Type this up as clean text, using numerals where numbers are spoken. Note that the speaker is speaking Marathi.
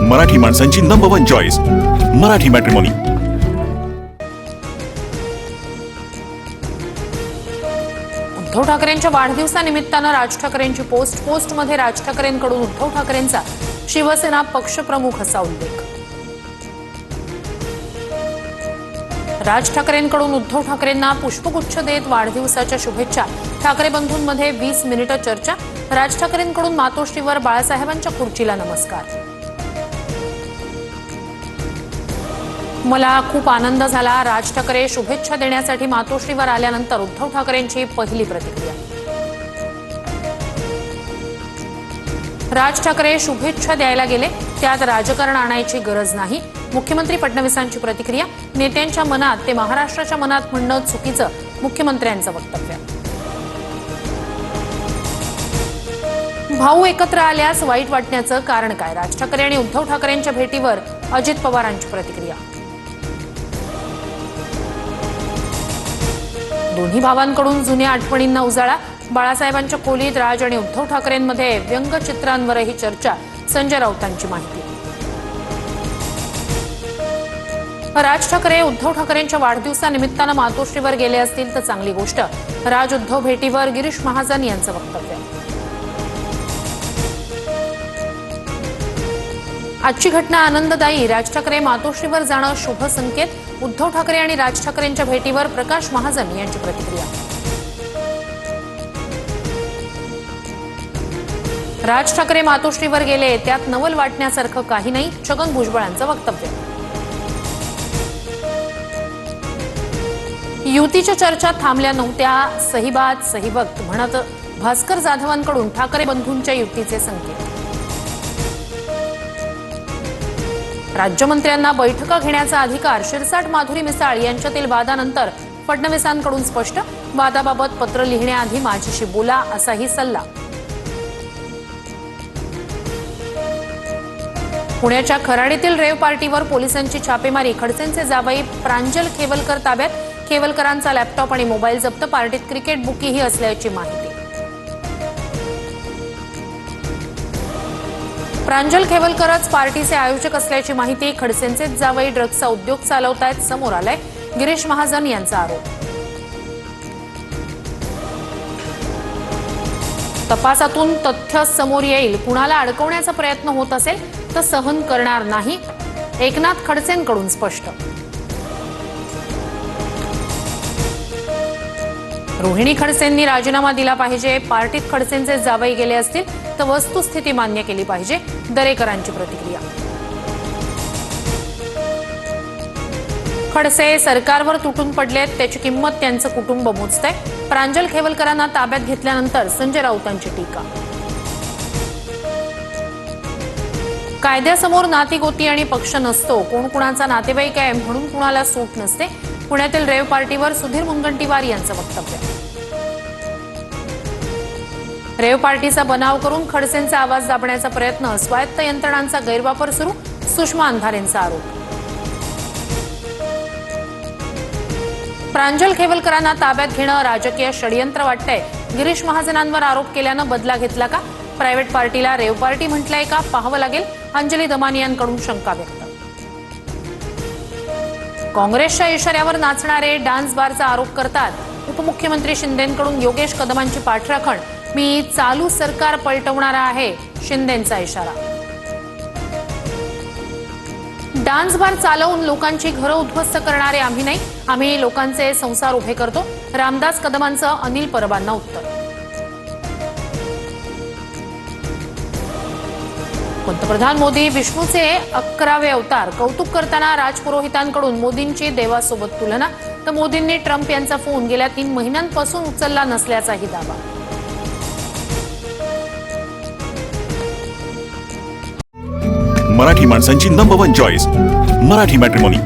मराठी माणसांची number 1 choice Marathi matrimony. Uddhav ठाकरेंच्या वाढदिवसानिमित्तानं राज ठाकरेंची पोस्टमध्ये राज ठाकरेंकडून उद्धव ठाकरेंचा शिवसेना पक्षप्रमुख असा उल्लेख। राज ठाकरेंकडून उद्धव ठाकरेंना पुष्पगुच्छ देत वाढदिवसाच्या शुभेच्छा। ठाकरे बंधूंमध्ये 20 मिनिटं चर्चा। राज ठाकरेंकडून मातोश्रीवर बाळासाहेबांच्या खुर्चीला नमस्कार। मला खूप आनंद झाला। राज ठाकरे शुभेच्छा देण्यासाठी मातोश्रीवर आल्यानंतर उद्धव ठाकरेंची पहिली प्रतिक्रिया। राज ठाकरे शुभेच्छा द्यायला गेले, त्यात राजकारण आणायची गरज नाही। मुख्यमंत्री फडणवीसांची प्रतिक्रिया। नेत्यांच्या मनात ते महाराष्ट्राच्या मनात म्हणणं चुकीचं, मुख्यमंत्र्यांचं वक्तव्य। भाऊ एकत्र आल्यास वाईट वाटण्याचं कारण काय? राज ठाकरे आणि उद्धव ठाकरेंच्या भेटीवर अजित पवारांची प्रतिक्रिया। दोन्ही भावांकडून जुन्या आठवणींना उजाळा। बाळासाहेबांच्या खोलीत राज आणि उद्धव ठाकरेंमध्ये व्यंगचित्रांवरही चर्चा। संजय राऊतांची माहिती। राज ठाकरे उद्धव ठाकरेंच्या वाढदिवसानिमित्तानं मातोश्रीवर गेले असतील तर चांगली गोष्ट। राज उद्धव भेटीवर गिरीश महाजन यांचं वक्तव्य। आजची घटना आनंददायी। राज ठाकरे मातोश्रीवर जाणं शुभ संकेत। उद्धव ठाकरे आणि राज ठाकरेंच्या भेटीवर प्रकाश महाजन यांची प्रतिक्रिया। राज ठाकरे मातोश्रीवर गेले, त्यात नवल वाटण्यासारखं काही नाही, छगन भुजबळांचं वक्तव्य। युतीच्या चर्चा थांबल्या नव्हत्या, सही बात सही वक्त म्हणत भास्कर जाधवांकडून ठाकरे बंधूंच्या युतीचे संकेत। राज्यमंत्र्यांना बैठका घेण्याचा अधिकार। शिरसाट माधुरी मिसाळ यांच्यातील वादानंतर फडणवीसांकडून स्पष्ट। वादाबाबत पत्र लिहिण्याआधी माझ्याशी बोला असाही सल्ला। पुण्याच्या खराडीतील रेव पार्टीवर पोलिसांची छापेमारी। खडसेंचे जावई प्रांजल खेवलकर ताब्यात। खेवलकरांचा लॅपटॉप आणि मोबाईल जप्त। पार्टीत क्रिकेट बुकीही असल्याची माहिती। प्रांजल खेवलकरच पार्टीचे आयोजक असल्याची माहिती। खडसेंचेच जावई ड्रग्सचा उद्योग चालवतायत समोर आलाय, गिरीश महाजन यांचा आरोप। तपासातून तथ्य समोर येईल। कुणाला अडकवण्याचा प्रयत्न होत असेल तर सहन करणार नाही, एकनाथ खडसेंकडून स्पष्ट। रोहिणी खडसेंनी राजीनामा दिला पाहिजे। पार्टीत खडसेंचे जावई गेले असतील तर वस्तुस्थिती मान्य केली पाहिजे, दरेकरांची प्रतिक्रिया। खडसे सरकारवर तुटून पडलेत, त्याची किंमत त्यांचं कुटुंब मोजतंय। प्रांजल खेवलकरांना ताब्यात घेतल्यानंतर संजय राऊतांची टीका। कायद्यासमोर नातीगोती आणि पक्ष नसतो, कोण कुणाचा नातेवाईक आहे म्हणून कुणाला सूट नसते। पुण्यातील रेव पार्टीवर सुधीर मुनगंटीवार यांचं वक्तव्य। रेव पार्टीचा बनाव करून खडसेंचा आवाज दाबण्याचा प्रयत्न। स्वायत्त यंत्रणांचा गैरवापर सुरू, सुषमा अंधारेंचा आरोप। प्रांजल खेवलकरांना ताब्यात घेणं राजकीय षडयंत्र वाटतंय। गिरीश महाजनांवर आरोप केल्यानं बदला घेतला का? प्रायव्हेट पार्टीला रेव पार्टी म्हटलंय का? पाहावं लागेल, अंजली दमानियांकडून शंका व्यक्त। काँग्रेसच्या इशाऱ्यावर नाचणारे डान्स बारचा आरोप करतात उपमुख्यमंत्री शिंदेंकडून योगेश कदमांची पाठराखण। मी चालू सरकार पलटवणारा आहे, शिंदेंचा इशारा। डान्स बार चालवून लोकांची घरं उद्ध्वस्त करणारे आम्ही नाही, आम्ही लोकांचे संसार उभे करतो, रामदास कदमांचं अनिल परबांना उत्तर। पंतप्रधान मोदी विष्णूचे 11वे अवतार। कौतुक करताना राजपुरोहितांकडून मोदींची देवासोबत तुलना, तर मोदींनी ट्रम्प यांचा फोन गेल्या 3 महिन्यांपासून उचलला नसल्याचाही दावा। मराठी माणसांची नंबर 1 चॉईस मराठी मॅट्रिमोनी।